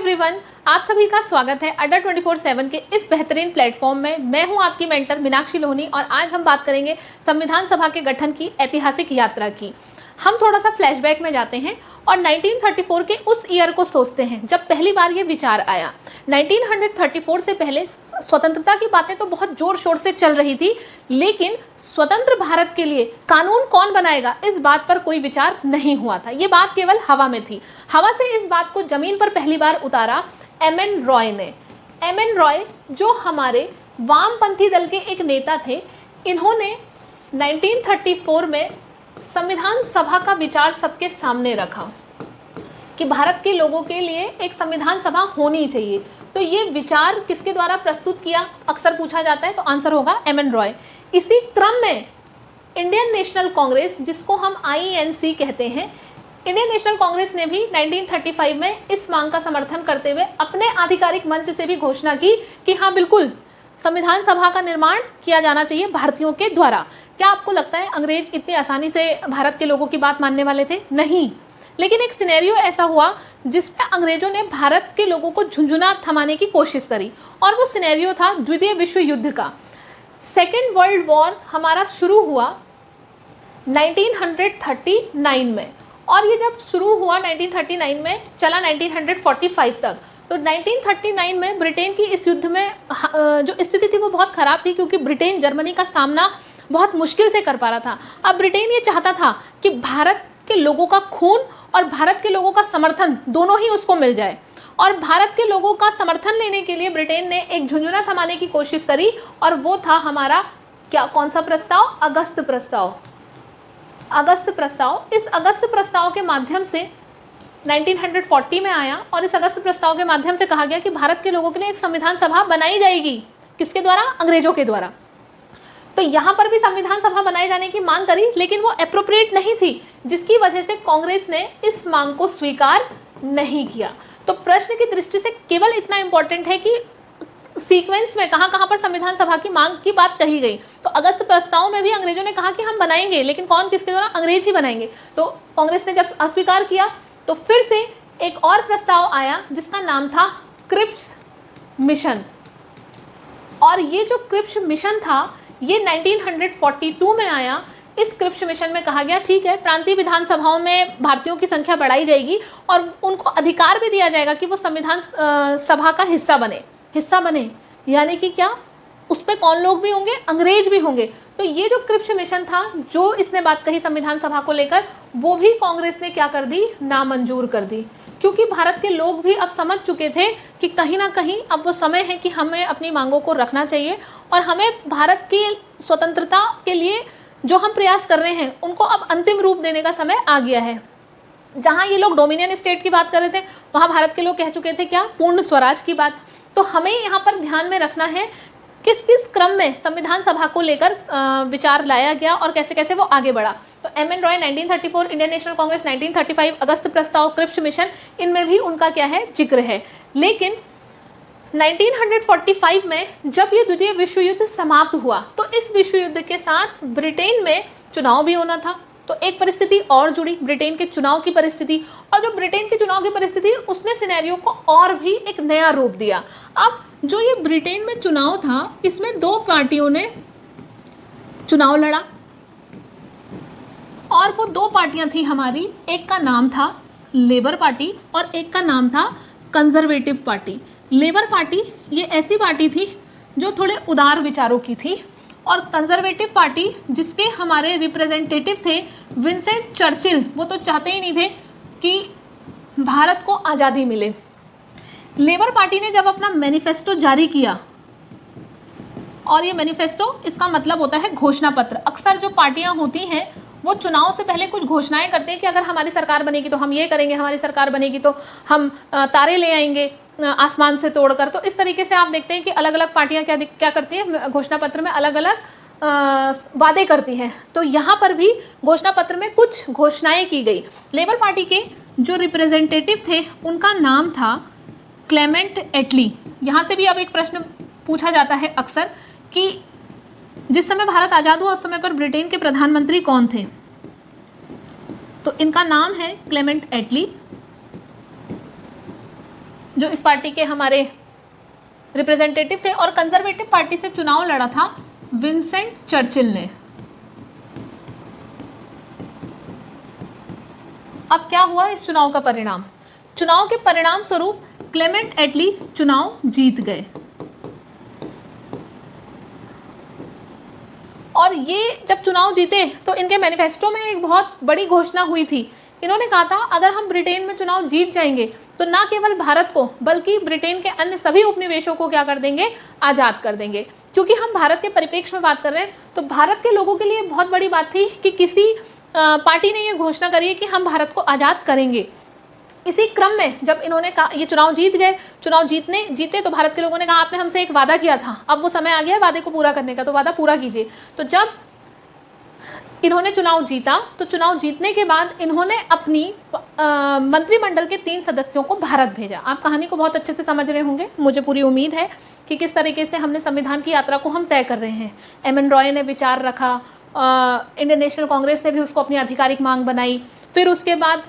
Everyone, आप सभी का स्वागत है अड्डा 24/7 के इस बेहतरीन प्लेटफॉर्म में। मैं हूं आपकी मेंटर मीनाक्षी लोहनी और आज हम बात करेंगे संविधान सभा के गठन की ऐतिहासिक यात्रा की। हम थोड़ा सा फ्लैशबैक में जाते हैं और 1934 के उस ईयर को सोचते हैं जब पहली बार ये विचार आया। 1934 से पहले स्वतंत्रता की बातें तो बहुत जोर शोर से चल रही थी, लेकिन स्वतंत्र भारत के लिए कानून कौन बनाएगा इस बात पर कोई विचार नहीं हुआ था। ये बात केवल हवा में थी। हवा से इस बात को जमीन पर पहली बार उतारा एम.एन. रॉय ने। एम.एन. रॉय जो हमारे वामपंथी दल के एक नेता थे, इन्होंने 1934 में संविधान सभा का विचार सबके सामने रखा कि भारत के लोगों के लिए एक संविधान सभा होनी चाहिए। तो ये विचार किसके द्वारा प्रस्तुत किया, अक्सर पूछा जाता है, तो आंसर होगा एम.एन. रॉय। इसी क्रम में इंडियन नेशनल कांग्रेस, जिसको हम INC कहते हैं, इंडियन नेशनल कांग्रेस ने भी 1935 में इस मांग का समर्थन करते हुए अपने आधिकारिक मंच से भी घोषणा की कि हाँ बिल्कुल संविधान सभा का निर्माण किया जाना चाहिए भारतीयों के द्वारा। क्या आपको लगता है अंग्रेज इतनी आसानी से भारत के लोगों की बात मानने वाले थे? नहीं। लेकिन एक सिनेरियो ऐसा हुआ जिसमें अंग्रेजों ने भारत के लोगों को झुंझुना थमाने की कोशिश करी, और वो सिनेरियो था द्वितीय विश्व युद्ध का। सेकेंड वर्ल्ड वॉर हमारा शुरू हुआ 1939 में, और ये जब शुरू हुआ 1939 में चला 1945 तक। तो 1939 में ब्रिटेन की इस युद्ध में जो स्थिति थी वो बहुत ख़राब थी, क्योंकि ब्रिटेन जर्मनी का सामना बहुत मुश्किल से कर पा रहा था। अब ब्रिटेन ये चाहता था कि भारत के लोगों का खून और भारत के लोगों का समर्थन दोनों ही उसको मिल जाए, और भारत के लोगों का समर्थन लेने के लिए ब्रिटेन ने एक झुंझुना थमाने की कोशिश करी, और वो था हमारा कौन सा प्रस्ताव? अगस्त प्रस्ताव। अगस्त प्रस्ताव। इस अगस्त प्रस्ताव के माध्यम से 1940 में आया, और इस अगस्त प्रस्ताव के माध्यम से कहा गया कि भारत के लोगों के लिए एक संविधान सभा बनाई जाएगी। किसके द्वारा? अंग्रेजों के द्वारा। तो यहाँ पर भी संविधान सभा बनाए जाने की मांग करी, लेकिन वो एप्रोप्रिएट नहीं थी, जिसकी वजह से कांग्रेस ने इस मांग को स्वीकार नहीं किया। तो प्रश्न की दृष्टि से केवल इतना इंपॉर्टेंट है कि सीक्वेंस में कहाँ पर संविधान सभा की मांग की बात कही गई। तो अगस्त प्रस्ताव में भी अंग्रेजों ने कहा कि हम बनाएंगे, लेकिन कौन, किसके द्वारा? अंग्रेज ही बनाएंगे। तो कांग्रेस ने जब अस्वीकार किया तो फिर से एक और प्रस्ताव आया जिसका नाम था क्रिप्स मिशन। और ये जो क्रिप्स मिशन था ये 1942 में आया। इस क्रिप्स मिशन में कहा गया ठीक है, प्रांतीय विधानसभाओं में भारतीयों की संख्या बढ़ाई जाएगी और उनको अधिकार भी दिया जाएगा कि वो संविधान सभा का हिस्सा बने। यानी कि क्या, उस पर कौन लोग भी होंगे? अंग्रेज भी होंगे। तो ये जो क्रिप्स मिशन था, जो इसने बात कही संविधान सभा को लेकर, वो भी कांग्रेस ने क्या कर दी? नामंजूर कर दी, क्योंकि भारत के लोग भी अब समझ चुके थे कि कहीं ना कहीं अब वो समय है कि हमें अपनी मांगों को रखना चाहिए, और हमें भारत की स्वतंत्रता के लिए जो हम प्रयास कर रहे हैं उनको अब अंतिम रूप देने का समय आ गया है। जहाँ ये लोग डोमिनियन स्टेट की बात कर रहे थे, वहाँ भारत के लोग कह चुके थे क्या? पूर्ण स्वराज की बात। तो हमें यहाँ पर ध्यान में रखना है किस किस क्रम में संविधान सभा को लेकर विचार लाया गया और कैसे कैसे वो आगे बढ़ा। तो M.N.. Roy 1934, Indian national Congress 1935, अगस्त प्रस्ताव, क्रिप्स मिशन, इनमें भी उनका क्या है? जिक्र है। लेकिन 1945 में जब ये द्वितीय विश्व युद्ध समाप्त हुआ, तो इस विश्व युद्ध के साथ ब्रिटेन में चुनाव भी होना था। तो एक परिस्थिति और जुड़ी, ब्रिटेन के चुनाव की परिस्थिति, और जो ब्रिटेन के चुनाव की परिस्थिति उसने सिनेरियो को और भी एक नया रूप दिया। अब जो ये ब्रिटेन में चुनाव था, इसमें दो पार्टियों ने चुनाव लड़ा, और वो दो पार्टियां थी हमारी, एक का नाम था लेबर पार्टी और एक का नाम था कंजर्वेटिव पार्टी। लेबर पार्टी ये ऐसी पार्टी थी जो थोड़े उदार विचारों की थी, और कंजर्वेटिव पार्टी जिसके हमारे रिप्रेजेंटेटिव थे विंसेंट चर्चिल, वो तो चाहते ही नहीं थे कि भारत को आज़ादी मिले। लेबर पार्टी ने जब अपना मैनिफेस्टो जारी किया, और ये मैनिफेस्टो, इसका मतलब होता है घोषणा पत्र। अक्सर जो पार्टियां होती हैं वो चुनाव से पहले कुछ घोषणाएं करते हैं कि अगर हमारी सरकार बनेगी तो हम ये करेंगे, हमारी सरकार बनेगी तो हम तारे ले आएंगे आसमान से तोड़कर। तो इस तरीके से आप देखते हैं कि अलग अलग पार्टियां क्या करती हैं, घोषणा पत्र में अलग अलग वादे करती हैं। तो यहाँ पर भी घोषणा पत्र में कुछ घोषणाएं की गई। लेबर पार्टी के जो रिप्रेजेंटेटिव थे उनका नाम था क्लेमेंट एटली। यहाँ से भी अब एक प्रश्न पूछा जाता है अक्सर कि जिस समय भारत आज़ाद हुआ उस समय पर ब्रिटेन के प्रधानमंत्री कौन थे? तो इनका नाम है क्लेमेंट एटली। जो इस पार्टी के हमारे रिप्रेजेंटेटिव थे, और कंजर्वेटिव पार्टी से चुनाव लड़ा था विंसेंट चर्चिल ने। अब क्या हुआ इस चुनाव का परिणाम? चुनाव के परिणाम स्वरूप क्लेमेंट एटली चुनाव जीत गए, और ये जब चुनाव जीते तो इनके मैनिफेस्टो में एक बहुत बड़ी घोषणा हुई थी। इन्होंने कहा था अगर हम ब्रिटेन में चुनाव जीत जाएंगे तो ना केवल भारत को बल्कि ब्रिटेन के अन्य सभी उपनिवेशों को क्या कर देंगे, आज़ाद कर देंगे। क्योंकि हम भारत के परिप्रेक्ष्य में बात कर रहे हैं तो भारत के लोगों के लिए बहुत बड़ी बात थी कि किसी पार्टी ने ये घोषणा करी है कि हम भारत को आज़ाद करेंगे। इसी क्रम में जब इन्होंने कहा, ये चुनाव जीत गए, चुनाव जीते तो भारत के लोगों ने कहा आपने हमसे एक वादा किया था, अब वो समय आ गया वादे को पूरा करने का, तो वादा पूरा कीजिए। तो जब इन्होंने चुनाव जीता तो चुनाव जीतने के बाद इन्होंने अपनी मंत्रिमंडल के 3 सदस्यों को भारत भेजा। आप कहानी को बहुत अच्छे से समझ रहे होंगे, मुझे पूरी उम्मीद है कि किस तरीके से हमने संविधान की यात्रा को हम तय कर रहे हैं। एम.एन. रॉय ने विचार रखा, इंडियन नेशनल कांग्रेस ने भी उसको अपनी आधिकारिक मांग बनाई, फिर उसके बाद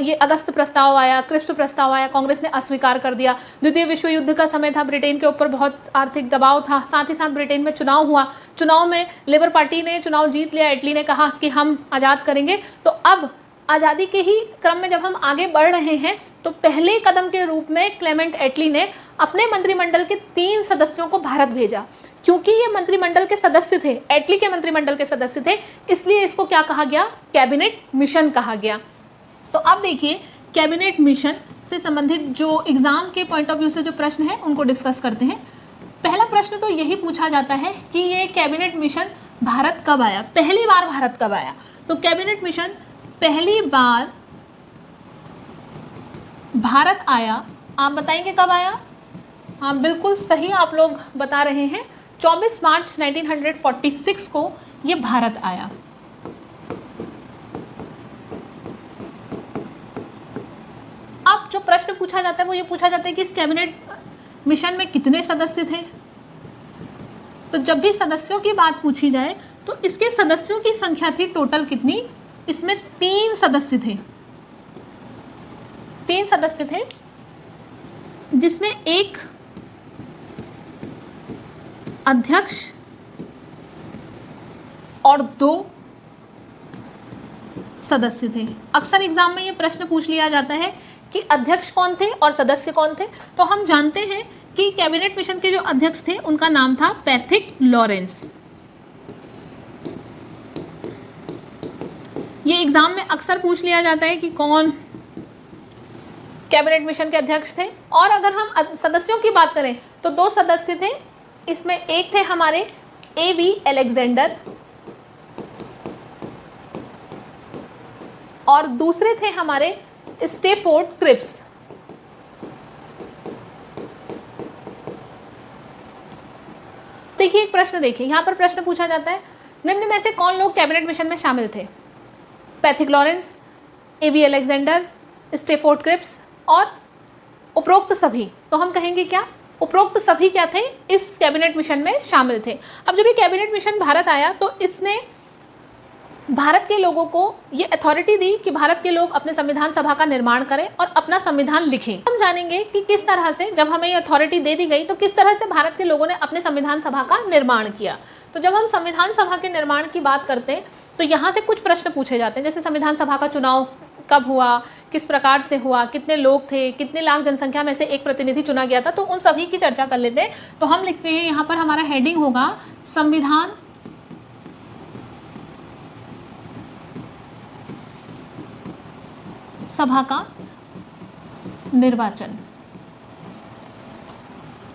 ये अगस्त प्रस्ताव आया, क्रिप्स प्रस्ताव आया, कांग्रेस ने अस्वीकार कर दिया। द्वितीय विश्व युद्ध का समय था, ब्रिटेन के ऊपर बहुत आर्थिक दबाव था, साथ ही साथ ब्रिटेन में चुनाव हुआ, चुनाव में लेबर पार्टी ने चुनाव जीत लिया, एटली ने कहा कि हम आज़ाद करेंगे। तो अब आज़ादी के ही क्रम में जब हम आगे बढ़ रहे हैं तो पहले कदम के रूप में क्लेमेंट एटली ने अपने मंत्रिमंडल के 3 सदस्यों को भारत भेजा। क्योंकि ये मंत्रिमंडल के सदस्य थे, एटली के मंत्रिमंडल के सदस्य थे, इसलिए इसको क्या कहा गया, कैबिनेट मिशन कहा गया। तो अब देखिए कैबिनेट मिशन से संबंधित जो एग्जाम के पॉइंट ऑफ व्यू से जो प्रश्न है उनको डिस्कस करते हैं। पहला प्रश्न तो यही पूछा जाता है कि ये कैबिनेट मिशन भारत कब आया, पहली बार भारत कब आया। तो कैबिनेट मिशन पहली बार भारत आया, आप बताएंगे कब आया? हाँ बिल्कुल सही आप लोग बता रहे हैं, 24 मार्च 1946 को ये भारत आया। अब जो प्रश्न पूछा जाता है वो ये पूछा जाता है कि इस कैबिनेट मिशन में कितने सदस्य थे। तो जब भी सदस्यों की बात पूछी जाए तो इसके सदस्यों की संख्या थी टोटल कितनी, इसमें 3 सदस्य थे, 3 सदस्य थे, जिसमें एक अध्यक्ष और 2 सदस्य थे। अक्सर एग्जाम में ये प्रश्न पूछ लिया जाता है कि अध्यक्ष कौन थे और सदस्य कौन थे। तो हम जानते हैं कि कैबिनेट मिशन के जो अध्यक्ष थे उनका नाम था पैथिक लॉरेंस। ये एग्जाम में अक्सर पूछ लिया जाता है कि कौन कैबिनेट मिशन के अध्यक्ष थे। और अगर हम सदस्यों की बात करें तो 2 सदस्य थे, इसमें एक थे हमारे A.V. अलेक्जेंडर और दूसरे थे हमारे स्टेफोर्ड क्रिप्स। देखिए एक प्रश्न देखिए, यहां पर प्रश्न पूछा जाता है निम्न में से कौन लोग कैबिनेट मिशन में शामिल थे? Pethick Lawrence, A.V. Alexander, Stafford Cripps और उपरोक्त सभी। तो हम कहेंगे क्या, उपरोक्त सभी क्या थे, इस कैबिनेट मिशन में शामिल थे। अब जब ये कैबिनेट मिशन भारत आया तो इसने भारत के लोगों को ये अथॉरिटी दी कि भारत के लोग अपने संविधान सभा का निर्माण करें और अपना संविधान लिखें। हम जानेंगे कि किस तरह से जब हमें ये अथॉरिटी दे दी गई तो किस तरह से भारत के लोगों ने अपने संविधान सभा का निर्माण किया। तो जब हम संविधान सभा के निर्माण की बात करते हैं तो यहाँ से कुछ प्रश्न पूछे जाते हैं, जैसे संविधान सभा का चुनाव कब हुआ, किस प्रकार से हुआ, कितने लोग थे, कितने लाख जनसंख्या में से एक प्रतिनिधि चुना गया था। तो उन सभी की चर्चा कर लेते हैं। तो हम लिखते हैं यहाँ पर हमारा हेडिंग होगा संविधान सभा का निर्वाचन।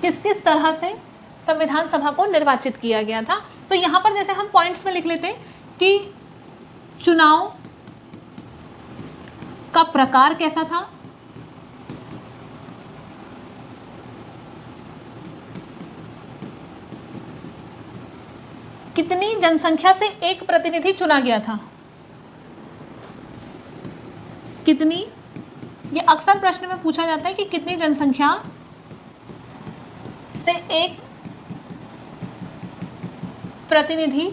किस किस तरह से संविधान सभा को निर्वाचित किया गया था। तो यहाँ पर जैसे हम पॉइंट्स में लिख लेते हैं कि चुनाव का प्रकार कैसा था, कितनी जनसंख्या से एक प्रतिनिधि चुना गया था, कितनी, ये अक्सर प्रश्न में पूछा जाता है कि कितनी जनसंख्या से एक प्रतिनिधि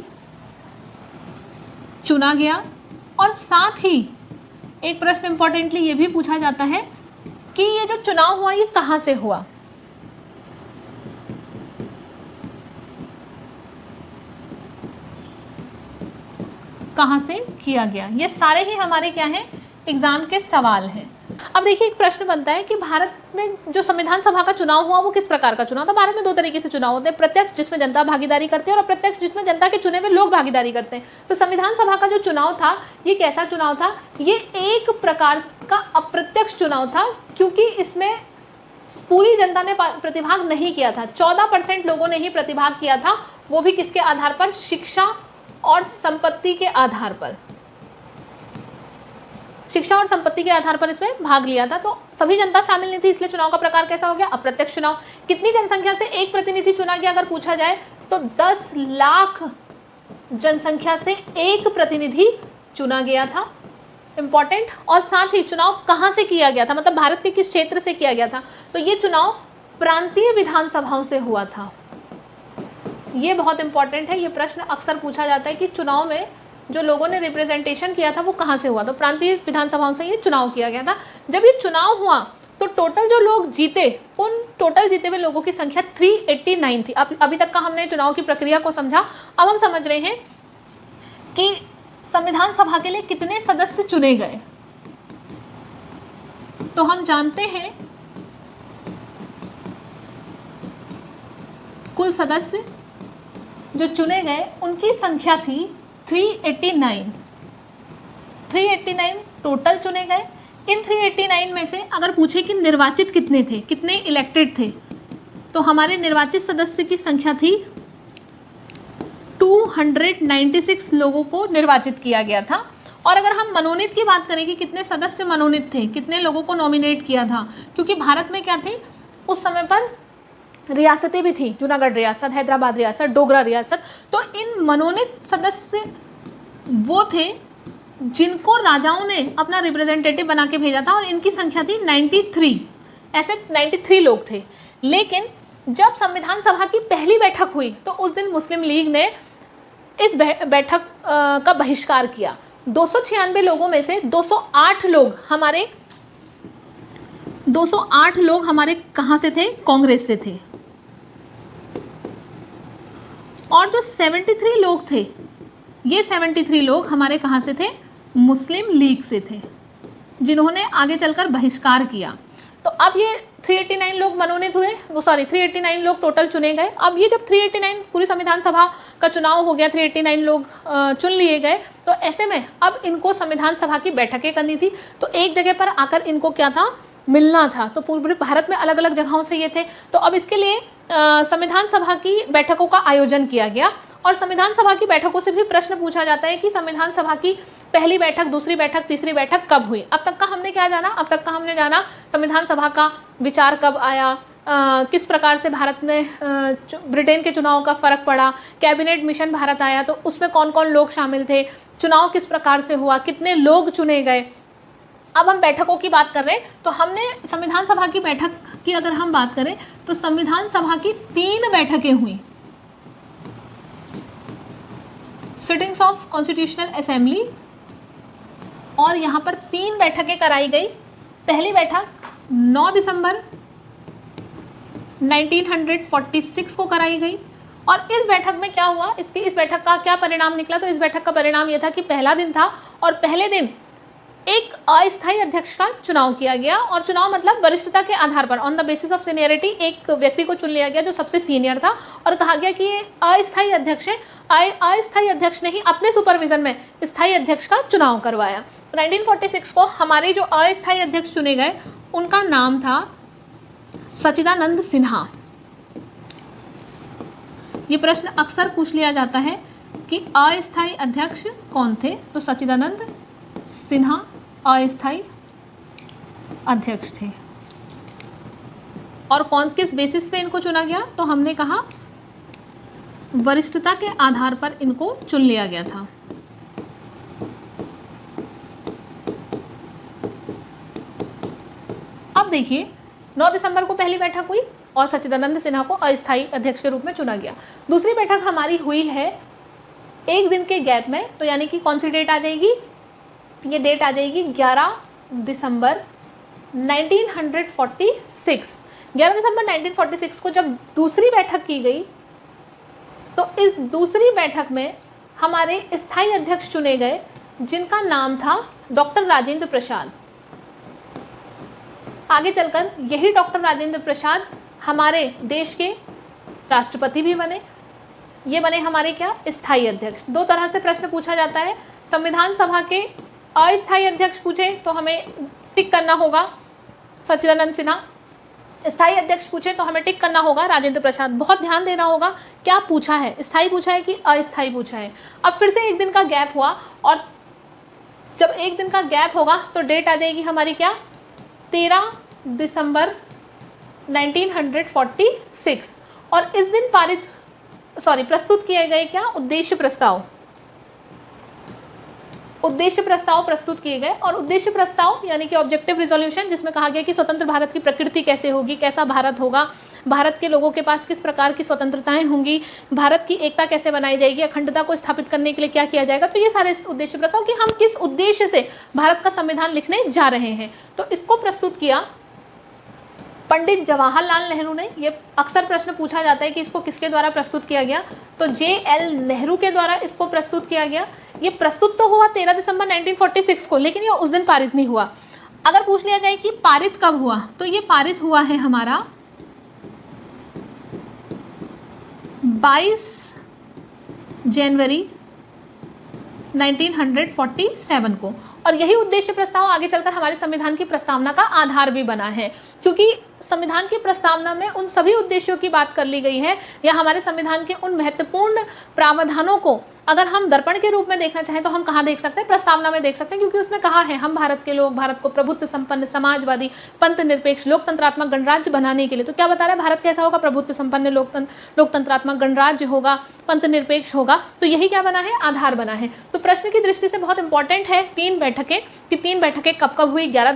चुना गया। और साथ ही एक प्रश्न इंपॉर्टेंटली ये भी पूछा जाता है कि ये जो चुनाव हुआ ये कहाँ से हुआ। कहाँ से किया गया, ये सारे ही हमारे क्या हैं, एग्जाम के सवाल हैं। अब देखिए एक प्रश्न बनता है कि भारत में जो संविधान सभा का चुनाव हुआ वो किस प्रकार का चुनाव था। भारत में दो तरीके से चुनाव होते हैं, प्रत्यक्ष जिसमें जनता भागीदारी करती है और अप्रत्यक्ष जिसमें जनता के चुने हुए लोग भागीदारी करते हैं। तो संविधान सभा का जो चुनाव था ये कैसा चुनाव था, ये एक प्रकार का अप्रत्यक्ष चुनाव था, क्योंकि इसमें पूरी जनता ने प्रतिभाग नहीं किया था। 14% लोगों ने ही प्रतिभाग किया था, वो भी किसके आधार पर, शिक्षा और संपत्ति के आधार पर, शिक्षा और संपत्ति के आधार पर इसमें भाग लिया था। तो सभी जनता शामिल नहीं थी, इसलिए चुनाव का प्रकार कैसा हो गया, अप्रत्यक्ष चुनाव। कितनी जनसंख्या से एक प्रतिनिधि चुना गया अगर पूछा जाए तो 10 लाख जनसंख्या से एक प्रतिनिधि चुना गया था, इंपॉर्टेंट। और साथ ही चुनाव कहाँ से किया गया था, मतलब भारत के किस क्षेत्र से किया गया था, तो ये चुनाव प्रांतीय विधानसभाओं से हुआ था। ये बहुत इंपॉर्टेंट है, ये प्रश्न अक्सर पूछा जाता है कि चुनाव में जो लोगों ने रिप्रेजेंटेशन किया था वो कहाँ से हुआ, तो प्रांतीय विधानसभाओं से ये चुनाव किया गया था। जब ये चुनाव हुआ तो टोटल जो लोग जीते, उन टोटल जीते हुए लोगों की संख्या 389 थी। अब अभी तक का हमने चुनाव की प्रक्रिया को समझा, अब हम समझ रहे हैं कि संविधान सभा के लिए कितने सदस्य चुने गए। तो हम जानते हैं कुल सदस्य जो चुने गए उनकी संख्या थी 389 टोटल चुने गए। इन 389 में से अगर पूछे कि निर्वाचित कितने थे, कितने इलेक्टेड थे, तो हमारे निर्वाचित सदस्य की संख्या थी 296 लोगों को निर्वाचित किया गया था। और अगर हम मनोनीत की बात करें कि कितने सदस्य मनोनीत थे, कितने लोगों को नॉमिनेट किया था, क्योंकि भारत में क्या थे उस समय पर, रियासतें भी थी, जूनागढ़ रियासत, हैदराबाद रियासत, डोगरा रियासत। तो इन मनोनीत सदस्य वो थे जिनको राजाओं ने अपना रिप्रेजेंटेटिव बना के भेजा था, और इनकी संख्या थी 93, ऐसे 93 लोग थे। लेकिन जब संविधान सभा की पहली बैठक हुई तो उस दिन मुस्लिम लीग ने इस बैठक का बहिष्कार किया। 296 लोगों में से 208 लोग हमारे कहाँ से थे, कांग्रेस से थे। और जो 73 लोग थे, ये 73 लोग हमारे कहाँ से थे, मुस्लिम लीग से थे, जिन्होंने आगे चलकर बहिष्कार किया। तो अब ये 389 लोग मनोनीत हुए, 389 लोग टोटल चुने गए। अब ये जब 389 पूरी संविधान सभा का चुनाव हो गया, 389 लोग चुन लिए गए, तो ऐसे में अब इनको संविधान सभा की बैठकें करनी थी। तो एक जगह पर आकर इनको क्या था, मिलना था। तो पूरे भारत में अलग अलग जगहों से ये थे। तो अब इसके लिए संविधान सभा की बैठकों का आयोजन किया गया। और संविधान सभा की बैठकों से भी प्रश्न पूछा जाता है कि संविधान सभा की पहली बैठक, दूसरी बैठक, तीसरी बैठक कब हुई। अब तक का हमने क्या जाना, अब तक का हमने जाना संविधान सभा का विचार कब आया, किस प्रकार से भारत में ब्रिटेन के चुनाव का फ़र्क पड़ा, कैबिनेट मिशन भारत आया तो उसमें कौन कौन लोग शामिल थे, चुनाव किस प्रकार से हुआ, कितने लोग चुने गए। अब हम बैठकों की बात कर रहे हैं, तो हमने संविधान सभा की बैठक की अगर हम बात करें तो संविधान सभा की 3 बैठकें हुई। सिटिंग्स ऑफ कॉन्स्टिट्यूशनल असेंबली, और यहाँ पर 3 बैठकें कराई गई। पहली बैठक 9 दिसंबर 1946 को कराई गई। और इस बैठक में क्या हुआ, इस बैठक का क्या परिणाम निकला, तो इस बैठक का परिणाम यह था कि पहला दिन था और पहले दिन एक अस्थायी अध्यक्ष का चुनाव किया गया। और चुनाव मतलब वरिष्ठता के आधार पर, on the basis of seniority, एक व्यक्ति को चुन लिया गया जो सबसे सीनियर था, और कहा गया कि ये अस्थायी अध्यक्ष है। अस्थायी अध्यक्ष ने ही अपने सुपरविजन में स्थायी अध्यक्ष का चुनाव करवाया। 1946 को हमारे जो अस्थायी अध्यक्ष चुने गए उनका नाम था सच्चिदानंद सिन्हा। ये प्रश्न अक्सर पूछ लिया जाता है कि अस्थायी अध्यक्ष कौन थे, तो सच्चिदानंद सिन्हा अस्थायी अध्यक्ष थे। और किस बेसिस पे इनको चुना गया, तो हमने कहा वरिष्ठता के आधार पर इनको चुन लिया गया था। अब देखिए 9 दिसंबर को पहली बैठक हुई और सच्चिदानंद सिन्हा को अस्थायी अध्यक्ष के रूप में चुना गया। दूसरी बैठक हमारी हुई है एक दिन के गैप में, तो यानी कि कौन सी डेट आ जाएगी, ये डेट आ जाएगी 11 दिसंबर 1946, 11 दिसंबर 1946 को जब दूसरी बैठक की गई, तो इस दूसरी बैठक में हमारे स्थायी अध्यक्ष चुने गए, जिनका नाम था डॉक्टर राजेंद्र प्रसाद। आगे चलकर यही डॉक्टर राजेंद्र प्रसाद हमारे देश के राष्ट्रपति भी बने। ये बने हमारे क्या, स्थायी अध्यक्ष। दो तरह से प्रश्न पूछा जाता है। संविधान सभा के अस्थायी अध्यक्ष पूछे तो हमें टिक करना होगा सच्चिदानंद सिन्हा, स्थायी अध्यक्ष पूछे तो हमें टिक करना होगा राजेंद्र प्रसाद। बहुत ध्यान देना होगा क्या पूछा है, स्थायी पूछा है कि अस्थायी पूछा है। अब फिर से एक दिन का गैप हुआ, और जब एक दिन का गैप होगा तो डेट आ जाएगी हमारी क्या, 13 दिसंबर 1946। और इस दिन प्रस्तुत किए गए क्या, उद्देश्य प्रस्ताव प्रस्तुत किए गए। और उद्देश्य प्रस्ताव यानी कि ऑब्जेक्टिव रिजोल्यूशन, जिसमें कहा गया कि स्वतंत्र भारत की प्रकृति कैसे होगी, कैसा भारत होगा, भारत के लोगों के पास किस प्रकार की स्वतंत्रताएं होंगी, भारत की एकता कैसे बनाई जाएगी, अखंडता को स्थापित करने के लिए क्या किया जाएगा। तो ये सारे उद्देश्य प्रस्ताव कि हम किस उद्देश्य से भारत का संविधान लिखने जा रहे हैं, तो इसको प्रस्तुत किया पंडित जवाहरलाल नेहरू ने। ये अक्सर प्रश्न पूछा जाता है कि इसको किसके द्वारा प्रस्तुत किया गया, तो JL नेहरू के द्वारा इसको प्रस्तुत किया गया। ये प्रस्तुत तो हुआ 13 दिसंबर 1946 को, लेकिन ये उस दिन पारित नहीं हुआ। अगर पूछ लिया जाए कि पारित कब हुआ, तो ये पारित हुआ है हमारा 22 जनवरी 1947 को। और यही उद्देश्य प्रस्ताव आगे चलकर हमारे संविधान की प्रस्तावना का आधार भी बना है, क्योंकि संविधान की प्रस्तावना में उन सभी उद्देश्यों की बात कर ली गई है, या हमारे संविधान के उन महत्वपूर्ण प्रावधानों को अगर हम दर्पण के रूप में देखना चाहें तो हम कहाँ देख सकते हैं, प्रस्तावना में देख सकते हैं। क्योंकि उसमें कहा है हम भारत के लोग भारत को प्रभुत्व संपन्न, समाजवादी, पंथ निरपेक्ष, लोकतंत्रात्मक गणराज्य बनाने के लिए। तो क्या बता रहा है, भारत कैसा होगा, प्रभुत्व संपन्न, लोकतंत्रात्मक गणराज्य होगा, पंथ निरपेक्ष होगा। तो यही क्या बना है, आधार बना है। तो प्रश्न की दृष्टि से बहुत इंपॉर्टेंट है तीन बैठकें, कि तीन बैठकें कब कब हुई, 9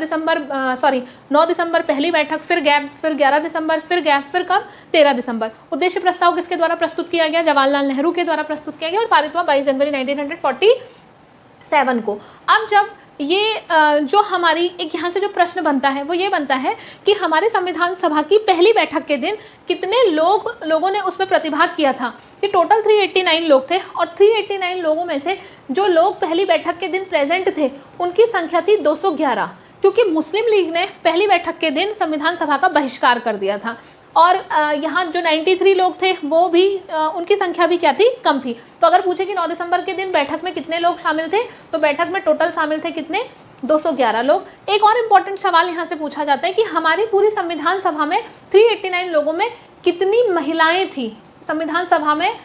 दिसंबर पहली बैठक, फिर गैप, फिर 11 दिसंबर, फिर गैप, फिर कब, 13 दिसंबर। उद्देश्य प्रस्ताव किसके द्वारा प्रस्तुत किया गया, जवाहरलाल नेहरू के द्वारा प्रस्तुत किया गया, और पारित हुआ 22 जनवरी 1947 को। अब जब ये जो हमारी एक यहाँ से जो प्रश्न बनता है वो ये बनता है कि हमारे संविधान सभा की पहली बैठक के दिन कितने लोगों ने उसमें प्रतिभाग किया था, कि टोटल 389 लोग थे। और 389 लोगों में से जो लोग पहली बैठक के दिन प्रेजेंट थे उनकी संख्या थी 211, क्योंकि मुस्लिम लीग ने पहली बैठक के दिन संविधान सभा का बहिष्कार कर दिया था। और यहाँ जो 93 लोग थे वो भी उनकी संख्या भी क्या थी, कम थी। तो अगर पूछे कि 9 दिसंबर के दिन बैठक में कितने लोग शामिल थे, तो बैठक में टोटल शामिल थे कितने, 211 लोग। एक और इम्पॉर्टेंट सवाल यहाँ से पूछा जाता है कि हमारी पूरी संविधान सभा में 389 लोगों में कितनी महिलाएं थी, संविधान सभा में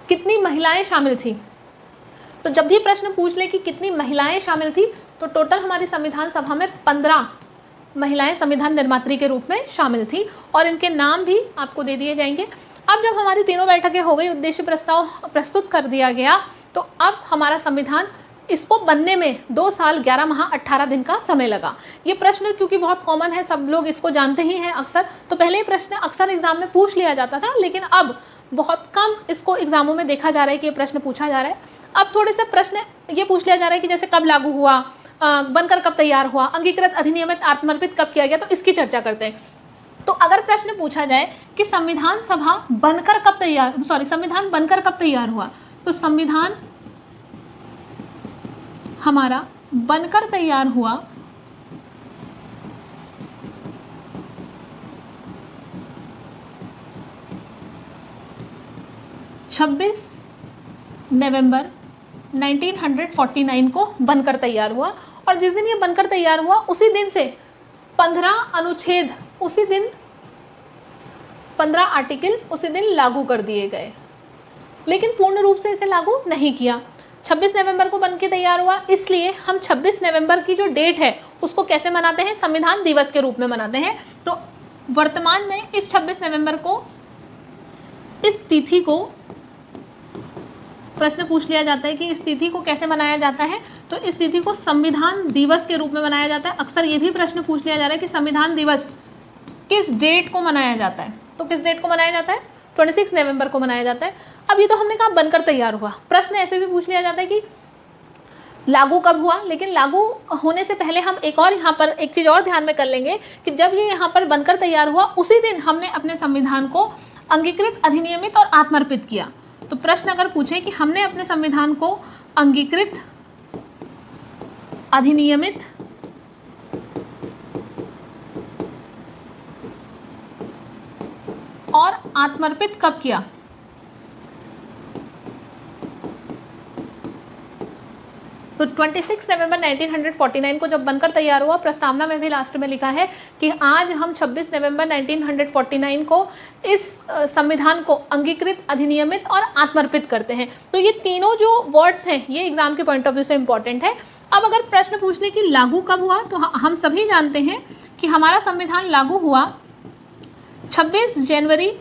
कितनी महिलाएं शामिल थी। तो जब भी प्रश्न पूछ ले कि कितनी महिलाएं शामिल थी, तो टोटल हमारी संविधान सभा में 15 महिलाएं संविधान निर्मात्री के रूप में शामिल थी, और इनके नाम भी आपको दे दिए जाएंगे। अब जब हमारी तीनों बैठकें हो गई, उद्देश्य प्रस्ताव प्रस्तुत कर दिया गया, तो अब हमारा संविधान, इसको बनने में 2 साल 11 माह 18 दिन का समय लगा। ये प्रश्न क्योंकि बहुत कॉमन है, सब लोग इसको जानते ही हैं अक्सर, तो पहले ये प्रश्न अक्सर एग्जाम में पूछ लिया जाता था, लेकिन अब बहुत कम इसको एग्जामों में देखा जा रहा है कि ये प्रश्न पूछा जा रहा है। अब थोड़े से प्रश्न ये पूछ लिया जा रहा है कि जैसे कब लागू हुआ, बनकर कब तैयार हुआ, अंगीकृत, अधिनियमित, आत्मर्पित कब किया गया, तो इसकी चर्चा करते हैं। तो अगर प्रश्न पूछा जाए कि संविधान बनकर कब तैयार हुआ, तो संविधान हमारा बनकर तैयार हुआ 26 नवंबर 1949 को बनकर तैयार हुआ। और जिस दिन ये बनकर तैयार हुआ उसी दिन से 15 अनुच्छेद, उसी दिन 15 आर्टिकल उसी दिन लागू कर दिए गए, लेकिन पूर्ण रूप से इसे लागू नहीं किया। 26 नवंबर को बनकर तैयार हुआ, इसलिए हम 26 नवंबर की जो डेट है उसको कैसे मनाते हैं, संविधान दिवस के रूप में मनाते हैं। तो वर्तमान में इस 26 नवंबर को, इस तिथि को प्रश्न पूछ लिया जाता है कि इस तिथि को कैसे मनाया जाता है, तो इस तिथि को संविधान दिवस के रूप में मनाया जाता है। अक्सर ये भी प्रश्न पूछ लिया जा रहा है कि संविधान दिवस किस डेट को मनाया जाता है, तो किस डेट को मनाया जाता है, 26 नवंबर को मनाया जाता है। अब ये तो हमने कहा बनकर तैयार हुआ, प्रश्न ऐसे भी पूछ लिया जाता है कि लागू कब हुआ, लेकिन लागू होने से पहले हम एक और यहाँ पर एक चीज़ और ध्यान में कर लेंगे कि जब ये यहाँ पर बनकर तैयार हुआ उसी दिन हमने अपने संविधान को अंगीकृत, अधिनियमित और आत्मर्पित किया। तो प्रश्न अगर पूछे कि हमने अपने संविधान को अंगीकृत, अधिनियमित और आत्मर्पित कब किया, तो 26 नवंबर 1949 को जब बनकर तैयार हुआ। प्रस्तावना में भी लास्ट में लिखा है कि आज हम 26 नवंबर 1949 को इस संविधान को अंगीकृत, अधिनियमित और आत्मर्पित करते हैं। तो ये तीनों जो वर्ड्स हैं ये एग्जाम के पॉइंट ऑफ व्यू से इंपॉर्टेंट है। अब अगर प्रश्न पूछने की लागू कब हुआ, तो हम सभी जानते हैं कि हमारा संविधान लागू हुआ 26 जनवरी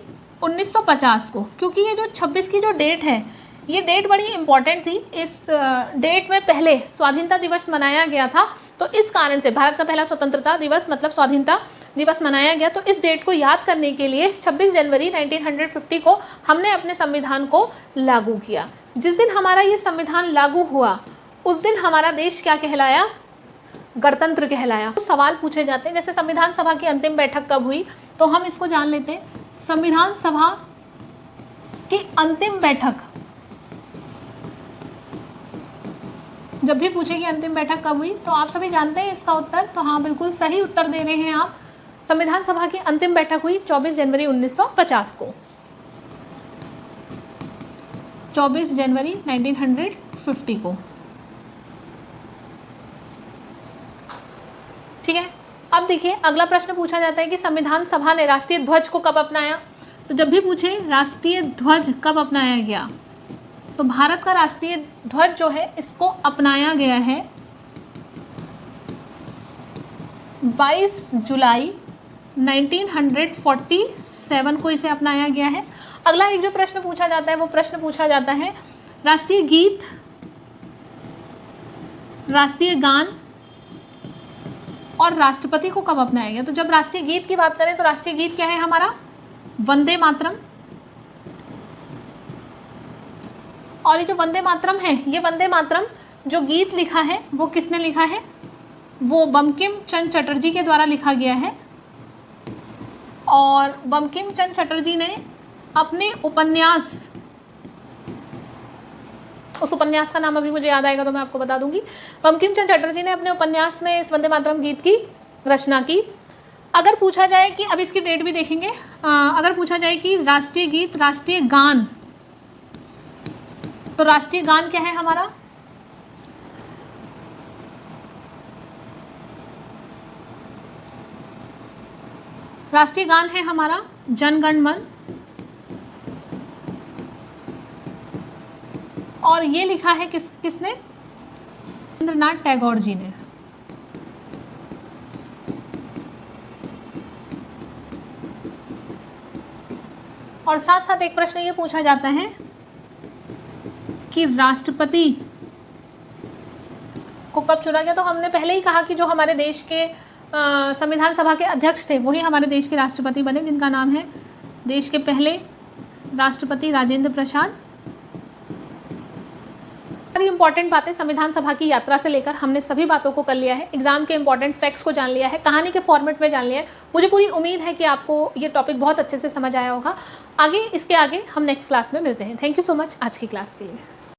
1950 को, क्योंकि ये जो 26 की जो डेट है ये डेट बड़ी इंपॉर्टेंट थी। इस डेट में पहले स्वाधीनता दिवस मनाया गया था, तो इस कारण से भारत का पहला स्वतंत्रता दिवस मतलब स्वाधीनता दिवस मनाया गया। तो इस डेट को याद करने के लिए 26 जनवरी 1950 को हमने अपने संविधान को लागू किया। जिस दिन हमारा ये संविधान लागू हुआ उस दिन हमारा देश क्या कहलाया, गणतंत्र कहलाया। तो सवाल पूछे जाते हैं, जैसे संविधान सभा की अंतिम बैठक कब हुई, तो हम इसको जान लेते हैं। संविधान सभा की अंतिम बैठक, जब भी पूछेगी अंतिम बैठक कब हुई तो आप सभी जानते हैं इसका उत्तर, तो हाँ बिल्कुल सही उत्तर दे रहे हैं आप। संविधान सभा की अंतिम बैठक हुई 24 जनवरी 1950 को, 24 जनवरी 1950 को। ठीक है, अब देखिए अगला प्रश्न पूछा जाता है कि संविधान सभा ने राष्ट्रीय ध्वज को कब अपनाया। तो जब भी पूछे राष्ट्रीय ध्वज कब अपनाया गया, तो भारत का राष्ट्रीय ध्वज जो है इसको अपनाया गया है 22 जुलाई 1947 को इसे अपनाया गया है। अगला एक जो प्रश्न पूछा जाता है वो प्रश्न पूछा जाता है राष्ट्रीय गीत, राष्ट्रीय गान और राष्ट्रपति को कब अपनाया गया। तो जब राष्ट्रीय गीत की बात करें तो राष्ट्रीय गीत क्या है हमारा, वंदे मातरम। और ये जो वंदे मातरम है, ये वंदे मातरम जो गीत लिखा है वो किसने लिखा है, वो बंकिम चंद्र चटर्जी के द्वारा लिखा गया है। और बंकिम चंद्र चटर्जी ने अपने उपन्यास, उस उपन्यास का नाम अभी मुझे याद आएगा तो मैं आपको बता दूंगी। बंकिम चंद्र चटर्जी ने अपने उपन्यास में इस वंदे मातरम गीत की रचना की। अगर पूछा जाए कि, अब इसकी डेट भी देखेंगे, अगर पूछा जाए कि राष्ट्रीय गीत, राष्ट्रीय गान, तो राष्ट्रीय गान क्या है हमारा, राष्ट्रीय गान है हमारा जन गण मन। और ये लिखा है किसने, रविंद्रनाथ टैगोर जी ने। और साथ साथ एक प्रश्न ये पूछा जाता है कि राष्ट्रपति को कब चुना गया। तो हमने पहले ही कहा कि जो हमारे देश के संविधान सभा के अध्यक्ष थे वही हमारे देश के राष्ट्रपति बने, जिनका नाम है देश के पहले राष्ट्रपति राजेंद्र प्रसाद। सारी इंपॉर्टेंट बातें संविधान सभा की यात्रा से लेकर हमने सभी बातों को कर लिया है, एग्जाम के इंपॉर्टेंट फैक्ट्स को जान लिया है, कहानी के फॉर्मेट में जान लिया है। मुझे पूरी उम्मीद है कि आपको ये टॉपिक बहुत अच्छे से समझ आया होगा। इसके आगे हम नेक्स्ट क्लास में मिलते हैं। थैंक यू सो मच आज की क्लास के लिए।